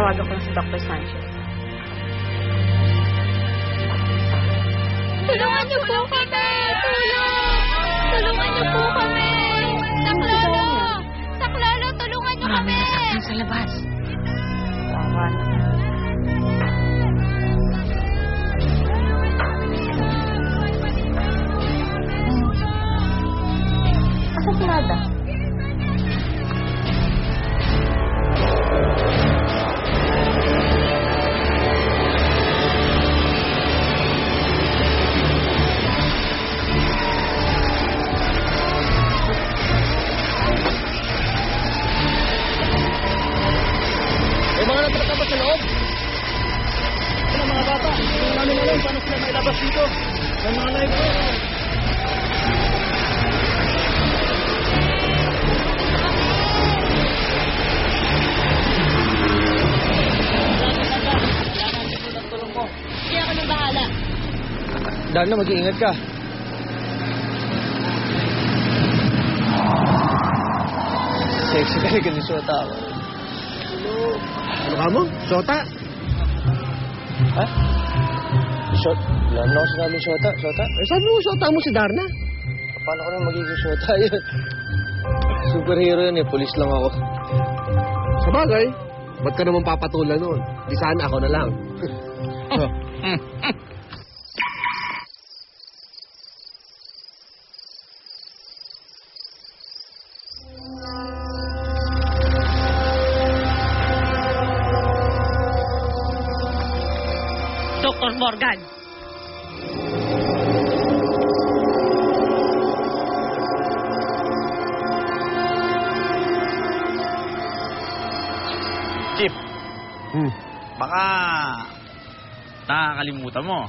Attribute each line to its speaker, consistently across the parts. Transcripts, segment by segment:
Speaker 1: Tatawagan ko lang si Dr. Sanchez.
Speaker 2: Tulungan niyo po kami! Tulungan niyo po kami! Saklolo! Saklolo, tulungan niyo kami!
Speaker 1: Marami nasaktan sa labas. Tawa. Asan si Nada?
Speaker 3: Mga natrata ba sa loob? Ano mga bata? Hindi namin alam paano sila mailabas dito. May mga live ko.
Speaker 2: Kaya ako nang bahala.
Speaker 3: Dana, mag-iingat ka. Sexy talaga ni Sota. Ano ka mo? Sota? Ha? Shot? Wala na ako sinabing Sota. Sota? Eh, sabi mo, Sota mo si Darna. Paano ko na magiging Sota yun? Superhero yun eh. Police lang ako. Sabagay. Ba't ka naman papatulan nun? Di sana ako na lang.
Speaker 1: Dr. Morgan!
Speaker 4: Chip, baka nakakalimutan mo.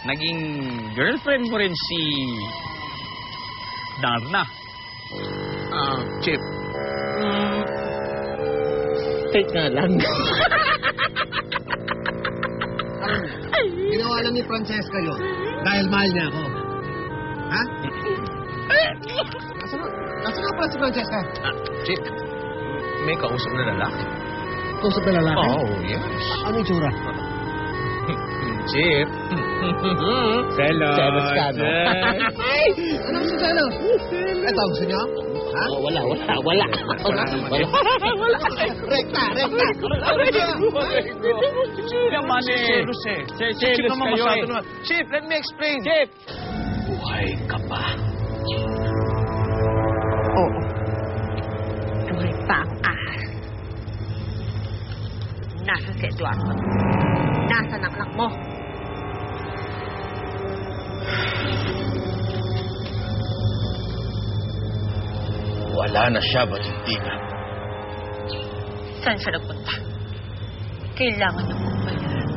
Speaker 4: Naging girlfriend mo rin si Darna.
Speaker 3: Chip. Take nga lang. Ginawa lang ni Francesca yun. Dahil mahal niya ako. Ha? Nasaan nga pala si Francesca?
Speaker 5: Chip, may kausap na lalaki.
Speaker 3: Kausap na lalaki?
Speaker 5: Oh, yes.
Speaker 3: Ano yung tsura?
Speaker 5: Chip. Selos.
Speaker 3: Selos ka, no? Ay! Ano gusto Selos? Ito, gusto niyo? Ha?
Speaker 5: Wala.
Speaker 3: Wala. Rekta.
Speaker 4: Chip naman eh. Chip naman masyado naman.
Speaker 5: Chip, let me explain.
Speaker 4: Chip!
Speaker 5: Buhay ka pa.
Speaker 1: Oo. Tuloy pa ang ahas. Nasa si Eduardo. Nasa ang anak mo.
Speaker 5: Wala na siya, Valentina.
Speaker 1: Saan siya nagpunta? Kailangan niyo kong bayaran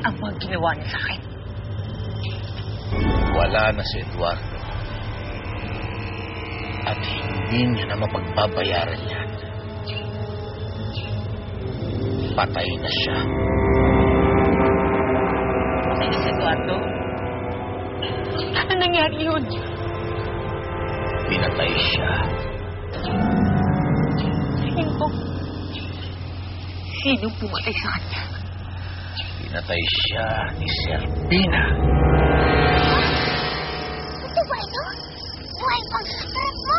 Speaker 1: ang mga ginawa niya sa akin.
Speaker 5: Wala na si Eduardo. At hindi niya na mapagbabayaran yan. Patay na siya.
Speaker 1: Patay na si Eduardo? Ano nangyari yun?
Speaker 5: Pinatay siya.
Speaker 1: Sino? Sino pumatay sa kanya?
Speaker 5: Pinatay siya ni Serpina.
Speaker 2: Ito ba ito? Buhay pang susunod mo?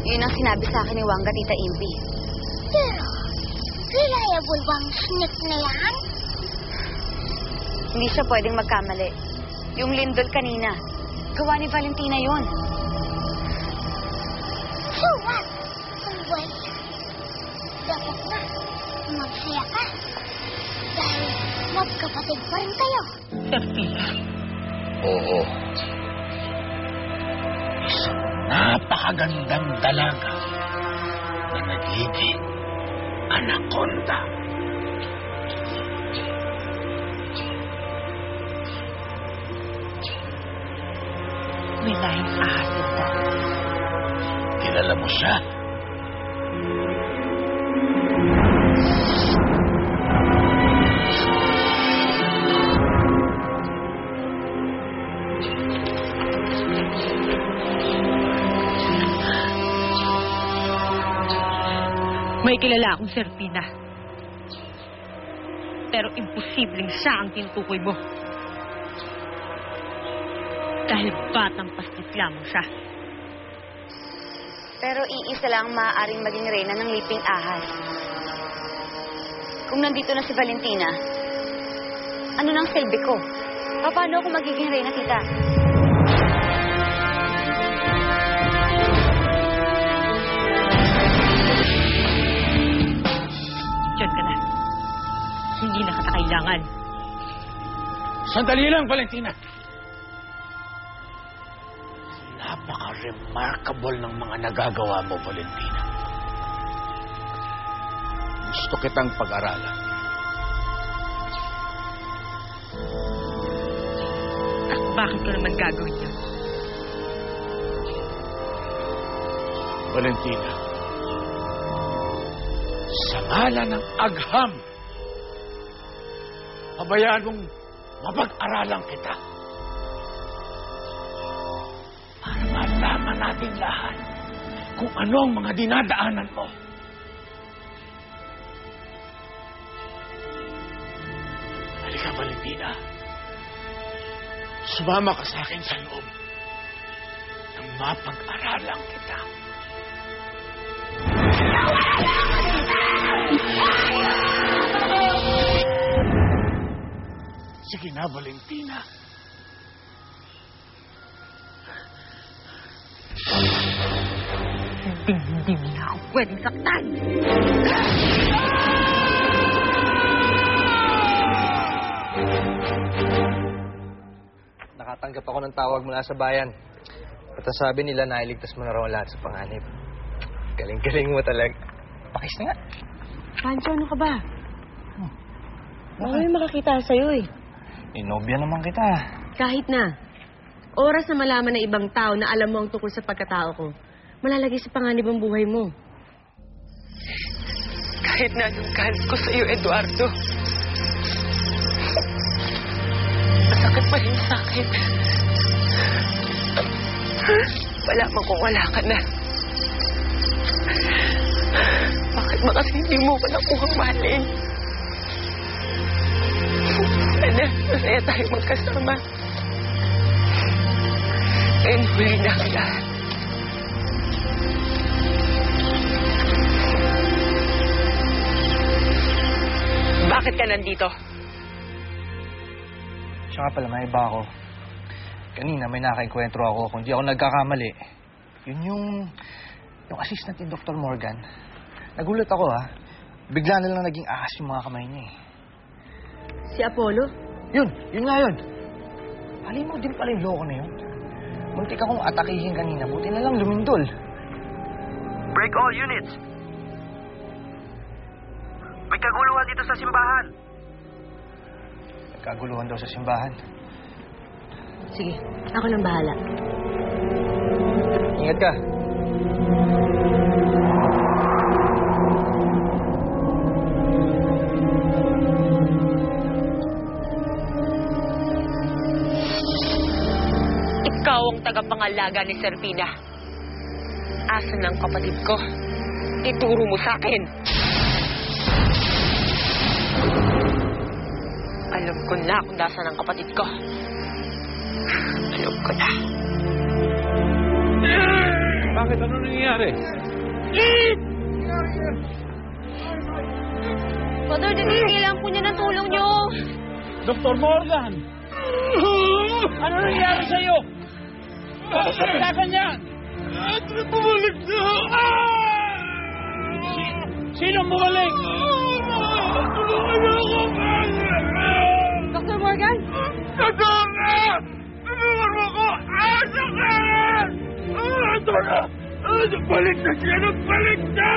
Speaker 6: Yun ang sinabi sa akin ni Wangga, Tita Ivy.
Speaker 2: Pero, reliable bang snake na yan?
Speaker 6: Hindi siya pwedeng magkamali. Yung lindol kanina, gawa ni Valentina yun.
Speaker 2: So what? Kung buhay siya, dapat na magsaya ka. Dahil magkapatid pa rin kayo.
Speaker 1: Serpina.
Speaker 5: Oo. Isang napakagandang dalaga na nagiging anaconda.
Speaker 1: May lahing ahas ito.
Speaker 5: Kilala mo siya?
Speaker 1: May kilala akong Serpina. Pero imposibleng siya ang tinutukoy mo. Dahil batang pastit lamang siya.
Speaker 6: Pero iisa lang maaaring maging reyna ng liping ahas. Kung nandito na si Valentina, ano nang silbi ko? Paano ako magiging reyna, tita?
Speaker 1: Diyan ka na. Hindi na kita kailangan.
Speaker 5: Sandali lang, Valentina. Napaka-remarkable ng mga nagagawa mo, Valentina. Gusto kitang pag-aralan.
Speaker 1: At bakit ko naman gagawin yun?
Speaker 5: Valentina, sa ngalan ng agham, pabayaan mong mapag-aralan kita. Para malaman natin lahat kung ano ang mga dinadaanan mo. Halika, Valentina. Sumama ka sa akin sa loob nang mapag-aralan kita. Sige na, Valentina.
Speaker 1: Hindi mo na ako pwedeng saktan!
Speaker 3: Nakatanggap ako ng tawag mula sa bayan. At ang sabi nila, nailigtas mo na raw lahat sa panganib. Galing-galing mo talaga. Pakis na nga.
Speaker 1: Pancho, ano ka ba? Baka may makakita sa'yo eh.
Speaker 3: Inobya naman kita.
Speaker 7: Kahit na. Oras na malaman ng ibang tao na alam mo ang tungkol sa pagkatao ko, malalagay sa panganib ang buhay mo.
Speaker 1: Kahit na anong kahit ko sa'yo, Eduardo. Masakit pa rin sa akin. Wala man kung wala ka na. Bakit ba kasi hindi mo ko nakuhang mahalin? Sana, masaya tayo magkasama. And huli na ang lahat. Bakit ka nandito?
Speaker 3: Siya nga pala, may iba ako. Kanina may nakainkwentro ako. Kung di ako nagkakamali, yun yung assistant ni Dr. Morgan. Nagulat ako, ha. Bigla na lang naging ahas yung mga kamay niya, eh.
Speaker 7: Si Apollo?
Speaker 3: Yun nga yun. Halin mo din pala yung loko na yun. Muntik akong atakihin kanina. Buti na lang lumindol.
Speaker 8: Break all units. May kaguluhan dito sa simbahan.
Speaker 3: Nagkaguluhan daw sa simbahan.
Speaker 7: Sige, ako nang bahala.
Speaker 3: Ingat ka.
Speaker 1: Ikaw ang tagapangalaga ni Serpina. Asan ang kapatid ko? Ituro mo sa akin. Alam ko na kung nasan ang kapatid ko. Alam ko na.
Speaker 5: Bakit? Ano nangyayari?
Speaker 7: Father, kailangan po niya ng tulong niyo.
Speaker 5: Dr. Morgan! Ano nangyayari sa'yo? Bakit ka nagkaganyan? Bumalik na! Sino bumalik? Tulungan mo ako!
Speaker 7: Dr. Morgan?
Speaker 5: Tulungan mo ako! Sakit! Ito na! Nagbalik na siya! Nagbalik na!